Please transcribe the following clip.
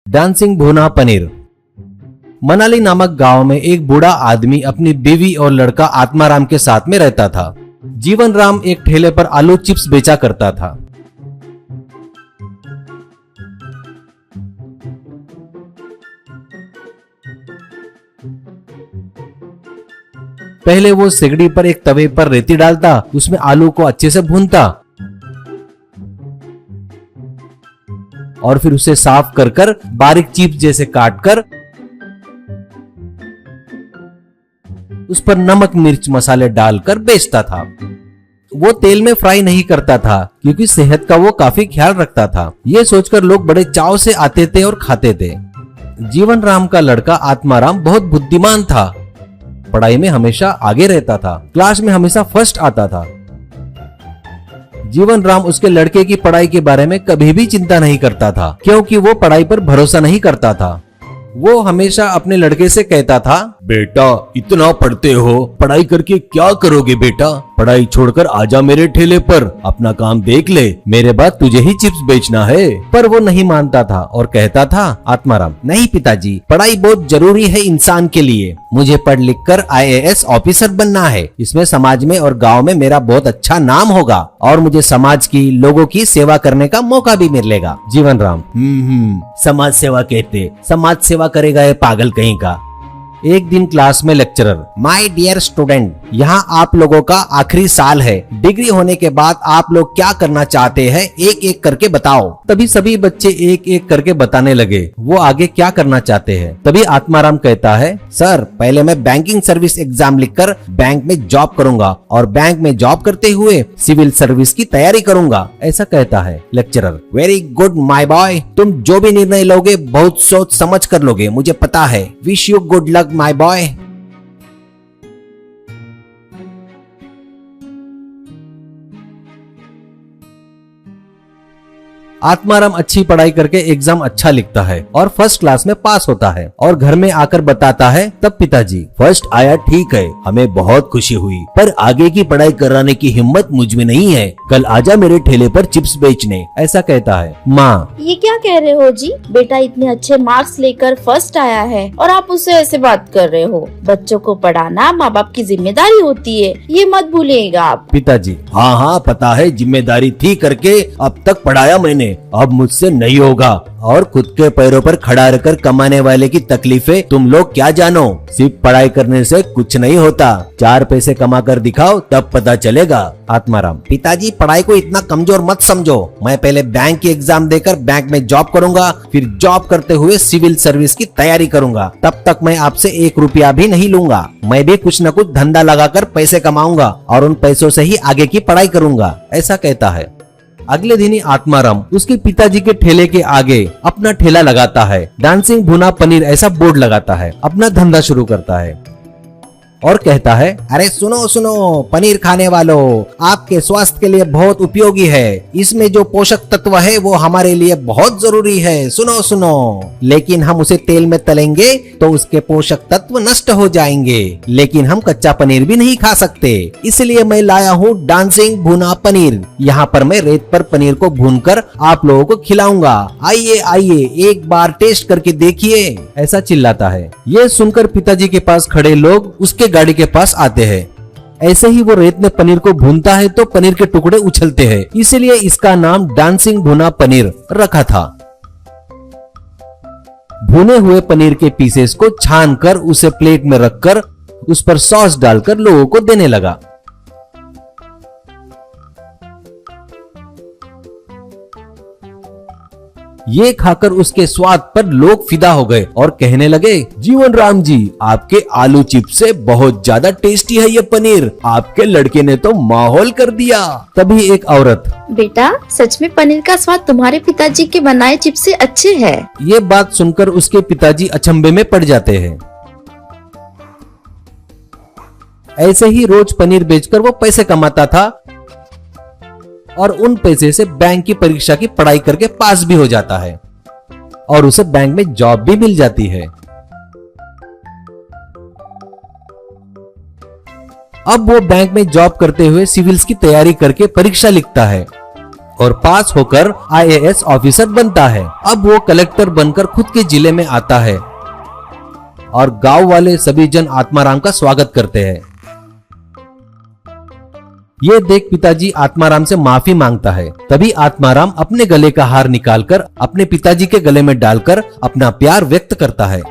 Dancing भुना पनीर। मनाली नामक गांव में एक बूढ़ा आदमी अपनी बीवी और लड़का आत्माराम के साथ में रहता था। जीवन राम एक ठेले पर आलू चिप्स बेचा करता था। पहले वो सिगड़ी पर एक तवे पर रेती डालता, उसमें आलू को अच्छे से भूनता और फिर उसे साफ कर बारीक चिप्स जैसे काटकर उस पर नमक मिर्च मसाले डालकर बेचता था। वो तेल में फ्राई नहीं करता था क्योंकि सेहत का वो काफी ख्याल रखता था। ये सोचकर लोग बड़े चाव से आते थे और खाते थे। जीवन राम का लड़का आत्माराम बहुत बुद्धिमान था। पढ़ाई में हमेशा आगे रहता था, क्लास में हमेशा फर्स्ट आता था। जीवन राम उसके लड़के की पढ़ाई के बारे में कभी भी चिंता नहीं करता था क्योंकि वो पढ़ाई पर भरोसा नहीं करता था। वो हमेशा अपने लड़के से कहता था, बेटा इतना पढ़ते हो, पढ़ाई करके क्या करोगे बेटा? पढ़ाई छोड़कर आजा मेरे ठेले पर, अपना काम देख ले, मेरे बाद तुझे ही चिप्स बेचना है। पर वो नहीं मानता था और कहता था, आत्माराम, नहीं पिताजी, पढ़ाई बहुत जरूरी है इंसान के लिए। मुझे पढ़ लिख कर IAS ऑफिसर बनना है। इसमें समाज में और गाँव में मेरा बहुत अच्छा नाम होगा और मुझे समाज की, लोगों की सेवा करने का मौका भी मिलेगा। जीवन राम, समाज सेवा कहते, समाज सेवा करेगा ये पागल कहीं का। एक दिन क्लास में लेक्चरर, माय डियर स्टूडेंट, यहाँ आप लोगों का आखिरी साल है। डिग्री होने के बाद आप लोग क्या करना चाहते हैं, एक एक करके बताओ। तभी सभी बच्चे एक एक करके बताने लगे वो आगे क्या करना चाहते हैं। तभी आत्माराम कहता है, सर पहले मैं बैंकिंग सर्विस एग्जाम लिखकर बैंक में जॉब करूंगा और बैंक में जॉब करते हुए सिविल सर्विस की तैयारी करूंगा। ऐसा कहता है lecturer. Very good my boy, तुम जो भी निर्णय लोगे बहुत सोच समझ कर लोगे, मुझे पता है। Wish you good luck my boy. Atmaram अच्छी पढ़ाई करके एग्जाम अच्छा लिखता है और फर्स्ट क्लास में पास होता है और घर में आकर बताता है। तब पिताजी, फर्स्ट आया ठीक है, हमें बहुत खुशी हुई, पर आगे की पढ़ाई कराने की हिम्मत मुझ में नहीं है। कल आजा मेरे ठेले पर चिप्स बेचने। ऐसा कहता है। माँ, ये क्या कह रहे हो जी? बेटा इतने अच्छे मार्क्स लेकर फर्स्ट आया है और आप उससे ऐसे बात कर रहे हो। बच्चों को पढ़ाना माँ बाप की जिम्मेदारी होती है, ये मत भूलिएगा आप। पिताजी, हाँ पता है, जिम्मेदारी थी करके अब तक पढ़ाया मैंने, अब मुझसे नहीं होगा। और खुद के पैरों पर खड़ा रहकर कमाने वाले की तकलीफें तुम लोग क्या जानो। सिर्फ पढ़ाई करने से कुछ नहीं होता, 4 पैसे कमा कर दिखाओ तब पता चलेगा। आत्माराम, पिताजी पढ़ाई को इतना कमजोर मत समझो। मैं पहले बैंक की एग्जाम देकर बैंक में जॉब करूंगा, फिर जॉब करते हुए सिविल सर्विस की तैयारी करूंगा। तब तक मैं आपसे 1 रुपया भी नहीं लूंगा। मैं भी कुछ न कुछ धंधा लगाकर पैसे कमाऊंगा और उन पैसों से ही आगे की पढ़ाई करूंगा। ऐसा कहता है। अगले दिन ही आत्माराम उसके पिताजी के ठेले के आगे अपना ठेला लगाता है। डांसिंग भुना पनीर ऐसा बोर्ड लगाता है, अपना धंधा शुरू करता है और कहता है, अरे सुनो सुनो पनीर खाने वालों, आपके स्वास्थ्य के लिए बहुत उपयोगी है। इसमें जो पोषक तत्व है वो हमारे लिए बहुत जरूरी है। सुनो सुनो, लेकिन हम उसे तेल में तलेंगे तो उसके पोषक तत्व नष्ट हो जाएंगे। लेकिन हम कच्चा पनीर भी नहीं खा सकते, इसलिए मैं लाया हूँ डांसिंग भुना पनीर। यहाँ पर मैं रेत पर पनीर को भूनकर आप लोगों को खिलाऊंगा। आइए आइए, एक बार टेस्ट करके देखिए। ऐसा चिल्लाता है। ये सुनकर पिताजी के पास खड़े लोग उसके गाड़ी के पास आते हैं। ऐसे ही वो रेत में पनीर को भूनता है तो पनीर के टुकड़े उछलते हैं, इसलिए इसका नाम डांसिंग भुना पनीर रखा था। भुने हुए पनीर के पीसेस को छानकर उसे प्लेट में रखकर उस पर सॉस डालकर लोगों को देने लगा। ये खाकर उसके स्वाद पर लोग फिदा हो गए और कहने लगे, जीवन राम जी, आपके आलू चिप्स से बहुत ज्यादा टेस्टी है ये पनीर। आपके लड़के ने तो माहौल कर दिया। तभी एक औरत, बेटा सच में पनीर का स्वाद तुम्हारे पिताजी के बनाए चिप्स से अच्छे है। ये बात सुनकर उसके पिताजी अचंभे में पड़ जाते हैं। ऐसे ही रोज पनीर बेचकर वो पैसे कमाता था और उन पैसे से बैंक की परीक्षा की पढ़ाई करके पास भी हो जाता है और उसे बैंक में जॉब भी मिल जाती है। अब वो बैंक में जॉब करते हुए सिविल्स की तैयारी करके परीक्षा लिखता है। और पास होकर IAS ऑफिसर बनता है। अब वो कलेक्टर बनकर खुद के जिले में आता है और गांव वाले सभी जन आत्माराम का स्वागत करते हैं। ये देख पिताजी आत्माराम से माफी मांगता है। तभी आत्माराम अपने गले का हार निकालकर अपने पिताजी के गले में डालकर अपना प्यार व्यक्त करता है।